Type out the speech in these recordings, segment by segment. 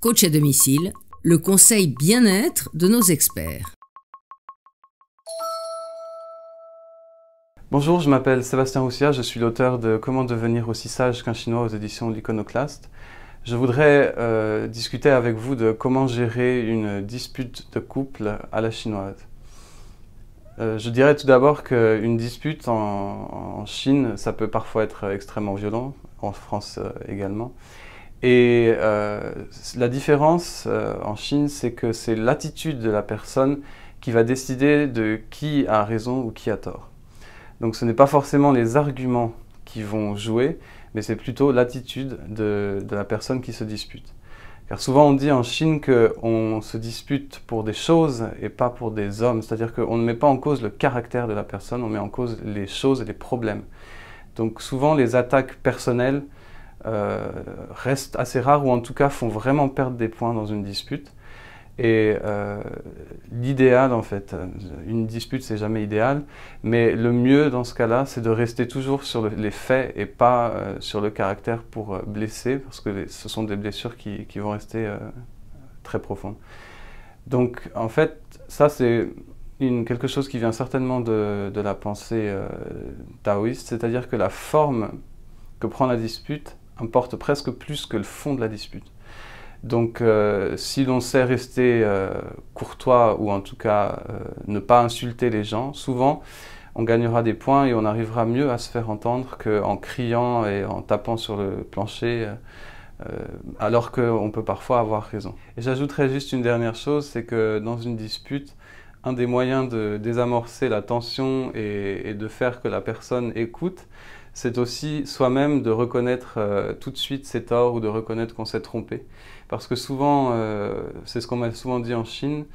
Coach à domicile, le conseil bien-être de nos experts. Bonjour, je m'appelle Sébastien Roussia, je suis l'auteur de Comment devenir aussi sage qu'un Chinois aux éditions de l'Iconoclaste. Je voudrais discuter avec vous de comment gérer une dispute de couple à la chinoise. Je dirais tout d'abord qu'une dispute en Chine, ça peut parfois être extrêmement violent, en France également. Et la différence en Chine, c'est que c'est l'attitude de la personne qui va décider de qui a raison ou qui a tort. Donc ce n'est pas forcément les arguments qui vont jouer, mais c'est plutôt l'attitude de la personne qui se dispute. Car souvent on dit en Chine qu'on se dispute pour des choses et pas pour des hommes. C'est-à-dire qu'on ne met pas en cause le caractère de la personne, on met en cause les choses et les problèmes. Donc souvent les attaques personnelles restent assez rares ou en tout cas font vraiment perdre des points dans une dispute. Et l'idéal en fait, une dispute c'est jamais idéal, mais le mieux dans ce cas-là c'est de rester toujours sur les faits et pas sur le caractère pour blesser, parce que ce sont des blessures qui vont rester très profondes. Donc en fait ça c'est quelque chose qui vient certainement de la pensée taoïste, c'est-à-dire que la forme que prend la dispute importe presque plus que le fond de la dispute. Donc si l'on sait rester courtois ou en tout cas ne pas insulter les gens, souvent on gagnera des points et on arrivera mieux à se faire entendre qu'en criant et en tapant sur le plancher alors qu'on peut parfois avoir raison. Et j'ajouterais juste une dernière chose, c'est que dans une dispute, un des moyens de désamorcer la tension et de faire que la personne écoute, c'est aussi soi-même de reconnaître tout de suite ses torts ou de reconnaître qu'on s'est trompé. Parce que souvent, c'est ce qu'on m'a souvent dit en Chine,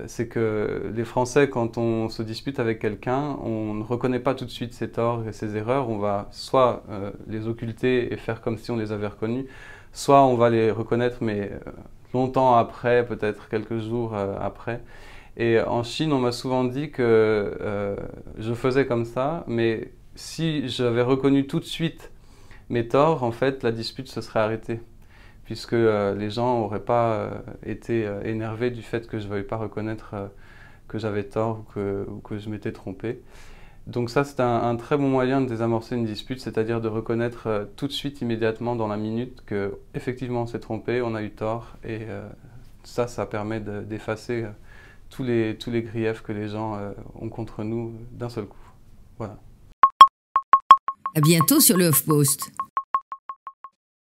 c'est que les Français, quand on se dispute avec quelqu'un, on ne reconnaît pas tout de suite ses torts et ses erreurs, on va soit les occulter et faire comme si on les avait reconnus, soit on va les reconnaître mais longtemps après, peut-être quelques jours après. Et en Chine, on m'a souvent dit que je faisais comme ça, mais si j'avais reconnu tout de suite mes torts, en fait, la dispute se serait arrêtée, puisque les gens n'auraient pas été énervés du fait que je ne veuille pas reconnaître que j'avais tort ou que je m'étais trompé. Donc ça, c'est un très bon moyen de désamorcer une dispute, c'est-à-dire de reconnaître tout de suite, immédiatement, dans la minute, qu'effectivement on s'est trompé, on a eu tort, et ça permet d'effacer tous les griefs que les gens ont contre nous d'un seul coup. Voilà. À bientôt sur le HuffPost.